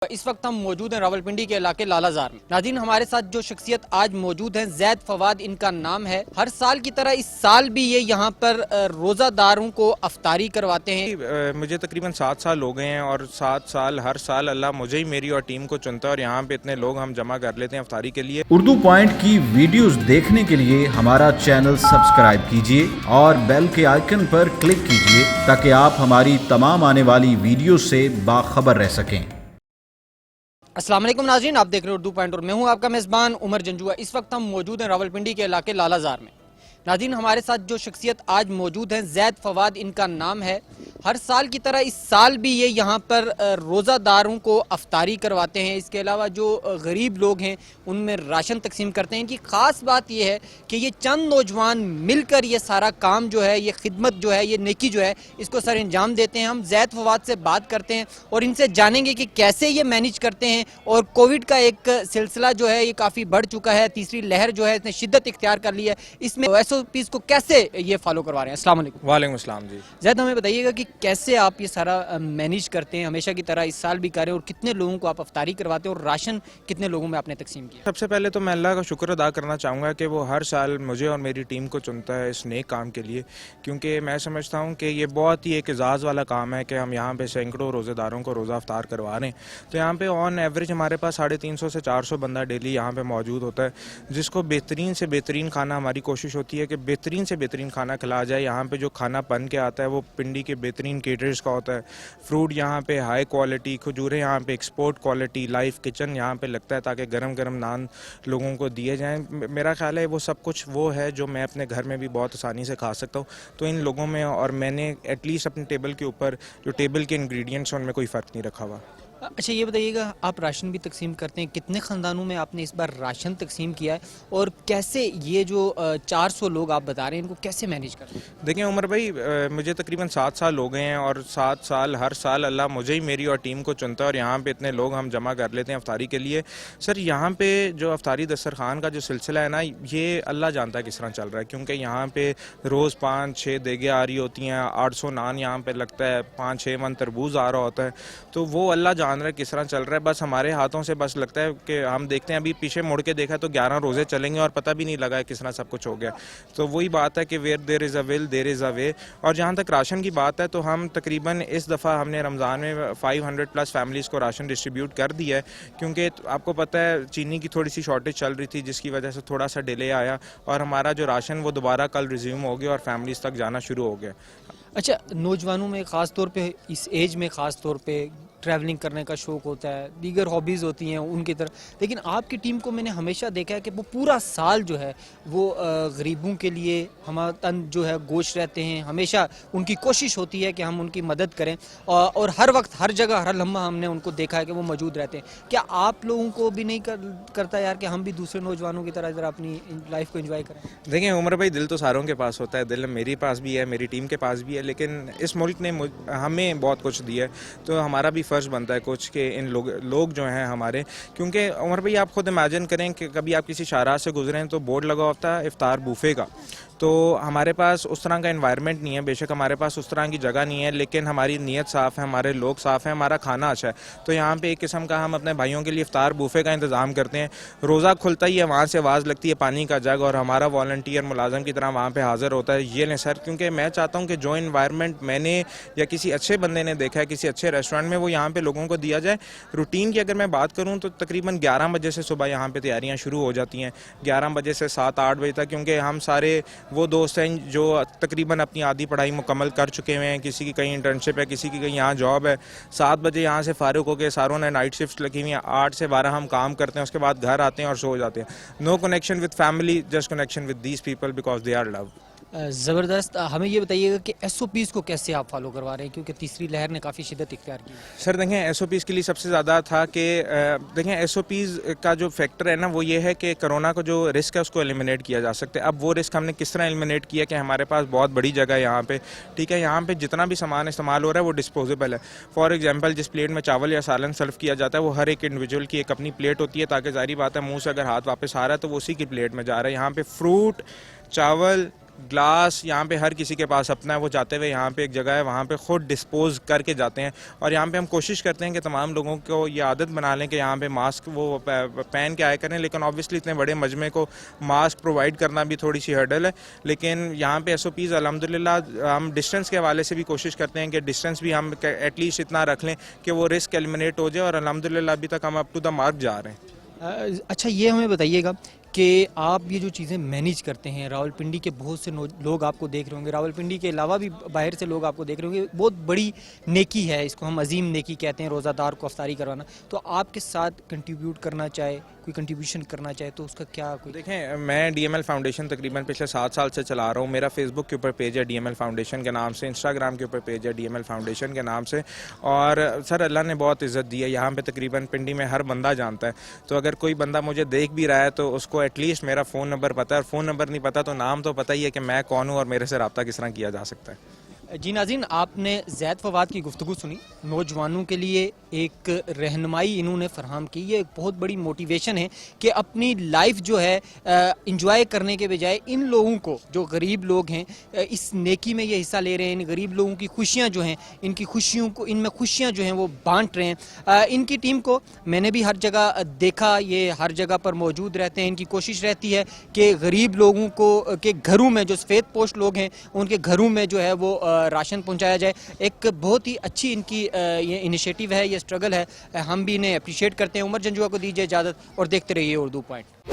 اس وقت ہم موجود ہیں راولپنڈی کے علاقے لالازار میں۔ ناظرین، ہمارے ساتھ جو شخصیت آج موجود ہیں زید فواد ان کا نام ہے۔ ہر سال کی طرح اس سال بھی یہ یہاں پر روزہ داروں کو افطاری کرواتے ہیں۔ مجھے تقریباً 7 سال ہو گئے ہیں اور 7 سال ہر سال اللہ مجھے ہی میری اور ٹیم کو چنتا ہے اور یہاں پہ اتنے لوگ ہم جمع کر لیتے ہیں افطاری کے لیے۔ اردو پوائنٹ کی ویڈیوز دیکھنے کے لیے ہمارا چینل سبسکرائب کیجیے اور بیل کے آئیکن پر کلک کیجیے تاکہ آپ ہماری تمام آنے والی ویڈیوز سے باخبر رہ سکیں۔ السلام علیکم ناظرین، آپ دیکھ رہے ہیں اردو پوائنٹ اور میں ہوں آپ کا میزبان عمر جنجوا۔ اس وقت ہم موجود ہیں راولپنڈی کے علاقے لالازار میں۔ ناظرین، ہمارے ساتھ جو شخصیت آج موجود ہیں زید فواد ان کا نام ہے۔ ہر سال کی طرح اس سال بھی یہ یہاں پر روزہ داروں کو افطاری کرواتے ہیں۔ اس کے علاوہ جو غریب لوگ ہیں ان میں راشن تقسیم کرتے ہیں۔ ان کی خاص بات یہ ہے کہ یہ چند نوجوان مل کر یہ سارا کام جو ہے، یہ خدمت جو ہے، یہ نیکی جو ہے، اس کو سر انجام دیتے ہیں۔ ہم زید فواد سے بات کرتے ہیں اور ان سے جانیں گے کہ کیسے یہ مینیج کرتے ہیں اور کووڈ کا ایک سلسلہ جو ہے یہ کافی بڑھ چکا ہے، تیسری لہر جو ہے اس نے شدت اختیار کر لی ہے، اس میں ایس او پیز کو کیسے یہ فالو کروا رہے ہیں۔ السلام علیکم۔ وعلیکم السلام جی۔ زید، ہمیں بتائیے گا کہ کیسے آپ یہ سارا مینیج کرتے ہیں، ہمیشہ کی طرح اس سال بھی کر رہے ہیں، اور کتنے لوگوں کو آپ افطاری کرواتے ہیں اور راشن کتنے لوگوں میں آپ نے تقسیم کیا؟ سب سے پہلے تو میں اللہ کا شکر ادا کرنا چاہوں گا کہ وہ ہر سال مجھے اور میری ٹیم کو چنتا ہے اس نیک کام کے لیے، کیونکہ میں سمجھتا ہوں کہ یہ بہت ہی ایک اعزاز والا کام ہے کہ ہم یہاں پہ سینکڑوں روزے داروں کو روزہ افطار کروا رہے ہیں۔ تو یہاں پہ آن ایوریج ہمارے پاس 350 سے 400 بندہ ڈیلی یہاں پہ موجود ہوتا ہے، جس کو بہترین سے بہترین کھانا، ہماری کوشش ہوتی ہے کہ بہترین سے بہترین کھانا کھلایا جائے۔ یہاں پہ جو کھانا بن کے آتا ہے وہ پنڈی کے بہترین کیٹرز کا ہوتا ہے۔ فروٹ یہاں پہ ہائی کوالٹی، کھجوریں یہاں پہ ایکسپورٹ کوالٹی، لائف کچن یہاں پہ لگتا ہے تاکہ گرم گرم نان لوگوں کو دیے جائیں۔ میرا خیال ہے وہ سب کچھ وہ ہے جو میں اپنے گھر میں بھی بہت آسانی سے کھا سکتا ہوں۔ تو ان لوگوں میں اور میں نے ایٹ لیسٹ اپنے ٹیبل کے اوپر جو ٹیبل کے انگریڈینٹس ہیں ان میں کوئی فرق نہیں رکھا ہوا۔ اچھا، یہ بتائیے گا، آپ راشن بھی تقسیم کرتے ہیں، کتنے خاندانوں میں آپ نے اس بار راشن تقسیم کیا ہے اور کیسے یہ جو 400 لوگ آپ بتا رہے ہیں ان کو کیسے مینیج کرتے ہیں؟ دیکھیں عمر بھائی، مجھے تقریباً 7 سال ہو گئے ہیں اور 7 سال ہر سال اللہ مجھے ہی میری اور ٹیم کو چنتا ہے اور یہاں پہ اتنے لوگ ہم جمع کر لیتے ہیں افطاری کے لیے۔ سر، یہاں پہ جو افطاری دسترخوان کا جو سلسلہ ہے نا، یہ اللہ جانتا ہے کس طرح چل رہا ہے، کیونکہ یہاں پہ روز 5-6 دیگیں آ رہی ہوتی ہیں، 800 نان یہاں پہ لگتا ہے، 5-6 من تربوز آ رہا ہوتا ہے۔ تو وہ اللہ جان رہا ہے کس طرح چل رہا ہے، بس ہمارے ہاتھوں سے بس لگتا ہے کہ ہم دیکھتے ہیں، ابھی پیچھے مڑ کے دیکھا تو 11 روزے چلیں گے اور پتہ بھی نہیں لگا ہے کس طرح سب کچھ ہو گیا۔ تو وہی بات ہے کہ ویئر دیر از اے ول دیر از اے وے۔ اور جہاں تک راشن کی بات ہے تو ہم تقریباً اس دفعہ ہم نے رمضان میں 500+ فیملیز کو راشن ڈسٹریبیوٹ کر دیا ہے، کیونکہ آپ کو پتہ ہے چینی کی تھوڑی سی شارٹیج چل رہی تھی، جس کی وجہ سے تھوڑا سا ڈیلے آیا اور ہمارا جو راشن وہ دوبارہ کل ریزیوم ہو گیا اور فیملیز تک جانا شروع ہو گیا۔ اچھا، نوجوانوں میں خاص طور پہ اس ایج میں خاص طور پہ ٹریولنگ کرنے کا شوق ہوتا ہے، دیگر ہابیز ہوتی ہیں ان کی طرف، لیکن آپ کی ٹیم کو میں نے ہمیشہ دیکھا ہے کہ وہ پورا سال جو ہے وہ غریبوں کے لیے ہمارا تن جو ہے گوشت رہتے ہیں، ہمیشہ ان کی کوشش ہوتی ہے کہ ہم ان کی مدد کریں اور ہر وقت ہر جگہ ہر لمحہ ہم نے ان کو دیکھا ہے کہ وہ موجود رہتے ہیں۔ کیا آپ لوگوں کو بھی نہیں کرتا یار کہ ہم بھی دوسرے نوجوانوں کی طرح ذرا اپنی لائف کو انجوائے کریں؟ دیکھیں عمر بھائی، دل تو ساروں کے پاس ہوتا ہے، دل میرے پاس بھی ہے، میری ٹیم کے پاس بھی ہے، لیکن اس ملک نے ہمیں بہت کچھ دیا ہے تو ہمارا بھی فرض بنتا ہے کچھ کہ ان لوگ جو ہیں ہمارے، کیونکہ عمر بھائی آپ خود امیجن کریں کہ کبھی آپ کسی شاہراہ سے گزریں تو بورڈ لگا ہوتا ہے افطار بوفے کا، تو ہمارے پاس اس طرح کا انوائرمنٹ نہیں ہے، بے شک ہمارے پاس اس طرح کی جگہ نہیں ہے، لیکن ہماری نیت صاف ہے، ہمارے لوگ صاف ہیں، ہمارا کھانا اچھا ہے۔ تو یہاں پہ ایک قسم کا ہم اپنے بھائیوں کے لیے افطار بوفے کا انتظام کرتے ہیں۔ روزہ کھلتا ہی ہے، وہاں سے آواز لگتی ہے پانی کا جگ اور ہمارا والنٹیئر ملازم کی طرح وہاں پہ حاضر ہوتا ہے، یہ لیں سر، کیونکہ میں چاہتا ہوں کہ جو انوائرمنٹ میں نے یا کسی اچھے بندے نے دیکھا ہے کسی اچھے ریسٹورینٹ میں، وہ یہاں پہ لوگوں کو دیا جائے۔ روٹین کی اگر میں بات کروں تو تقریباً 11 بجے سے صبح یہاں پہ تیاریاں شروع ہو جاتی ہیں، 11 بجے سے 7-8 بجے تک، کیونکہ ہم سارے وہ دوست ہیں جو تقریباً اپنی آدھی پڑھائی مکمل کر چکے ہوئے ہیں، کسی کی کہیں انٹرنشپ ہے، کسی کی کہیں یہاں جاب ہے۔ 7 بجے یہاں سے فارغ ہو کے ساروں نے نائٹ شفٹ لگی ہوئی ہیں، 8 سے 12 ہم کام کرتے ہیں، اس کے بعد گھر آتے ہیں اور سو جاتے ہیں۔ No connection with family, just connection with these people because they are love. زبردست۔ ہمیں یہ بتائیے گا کہ ایس او پیز کو کیسے آپ فالو کروا رہے ہیں، کیونکہ تیسری لہر نے کافی شدت اختیار کی؟ سر دیکھیں، ایس او پیز کے لیے سب سے زیادہ تھا کہ دیکھیں ایس او پیز کا جو فیکٹر ہے نا وہ یہ ہے کہ کرونا کا جو رسک ہے اس کو ایلیمنیٹ کیا جا سکتا ہے۔ اب وہ رسک ہم نے کس طرح ایلیمنیٹ کیا کہ ہمارے پاس بہت بڑی جگہ ہے یہاں پہ، ٹھیک ہے، یہاں پہ جتنا بھی سامان استعمال ہو رہا ہے وہ ڈسپوزیبل ہے۔ فار ایگزامپل، جس پلیٹ میں چاول یا سالن سرو کیا جاتا ہے وہ ہر ایک انڈیویجول کی ایک اپنی پلیٹ ہوتی ہے، تاکہ ظاہری بات ہے منہ سے اگر ہاتھ واپس آ رہا ہے تو وہ اسی کی پلیٹ میں جا رہا ہے۔ یہاں پہ فروٹ، چاول، گلاس یہاں پہ ہر کسی کے پاس اپنا ہے, وہ جاتے ہوئے یہاں پہ ایک جگہ ہے وہاں پہ خود ڈسپوز کر کے جاتے ہیں. اور یہاں پہ ہم کوشش کرتے ہیں کہ تمام لوگوں کو یہ عادت بنا لیں کہ یہاں پہ ماسک وہ پہن کے آیا کریں, لیکن آبویسلی اتنے بڑے مجمع کو ماسک پرووائڈ کرنا بھی تھوڑی سی ہرڈل ہے. لیکن یہاں پہ SOPs الحمدللہ ہم ڈسٹینس کے حوالے سے بھی کوشش کرتے ہیں کہ ڈسٹینس بھی ہم ایٹ لیسٹ اتنا رکھ لیں کہ وہ رسک ایلیمنیٹ ہو جائے, اور الحمدللہ ابھی تک ہم اپ ٹو دا مارک جا رہے ہیں. اچھا یہ ہمیں بتائیے گا کہ آپ یہ جو چیزیں مینیج کرتے ہیں, راولپنڈی کے بہت سے لوگ آپ کو دیکھ رہے ہوں گے, راولپنڈی کے علاوہ بھی باہر سے لوگ آپ کو دیکھ رہے ہوں گے, بہت بڑی نیکی ہے, اس کو ہم عظیم نیکی کہتے ہیں, روزہ دار کو افطاری کروانا. تو آپ کے ساتھ کنٹریبیوٹ کرنا چاہے, کوئی کنٹریبیوشن کرنا چاہے تو اس کا کیا کوئی؟ دیکھیں میں DML فاؤنڈیشن تقریباً پچھلے 7 سال سے چلا رہا ہوں. میرا فیس بک کے اوپر پیج ہے DML فاؤنڈیشن کے نام سے, انسٹاگرام کے اوپر پیج ہے DML فاؤنڈیشن کے نام سے. اور سر اللہ نے بہت عزت دی ہے, یہاں پہ تقریباً پنڈی میں ہر بندہ جانتا ہے. تو اگر کوئی بندہ مجھے دیکھ بھی رہا ہے تو اس کو ایٹ لیسٹ میرا فون نمبر پتہ ہے, اور فون نمبر نہیں پتہ تو نام تو پتہ ہی ہے کہ میں کون ہوں اور میرے سے رابطہ کس طرح کیا جا سکتا ہے. جی ناظرین, آپ نے زید فواد کی گفتگو سنی. نوجوانوں کے لیے ایک رہنمائی انہوں نے فراہم کی. یہ ایک بہت بڑی موٹیویشن ہے کہ اپنی لائف جو ہے انجوائے کرنے کے بجائے ان لوگوں کو, جو غریب لوگ ہیں, اس نیکی میں یہ حصہ لے رہے ہیں. ان غریب لوگوں کی خوشیاں جو ہیں, ان کی خوشیوں کو, ان میں خوشیاں جو ہیں وہ بانٹ رہے ہیں. ان کی ٹیم کو میں نے بھی ہر جگہ دیکھا, یہ ہر جگہ پر موجود رہتے ہیں. ان کی کوشش رہتی ہے کہ غریب لوگوں کو کے گھروں میں, جو سفید پوش لوگ ہیں ان کے گھروں میں جو ہے وہ راشن پہنچایا جائے. ایک بہت ہی اچھی ان کی یہ انیشیٹو ہے, یہ اسٹرگل ہے. ہم بھی انہیں اپریشیٹ کرتے ہیں. عمر جنجوا کو دیجیے اجازت اور دیکھتے رہیے اردو پوائنٹ.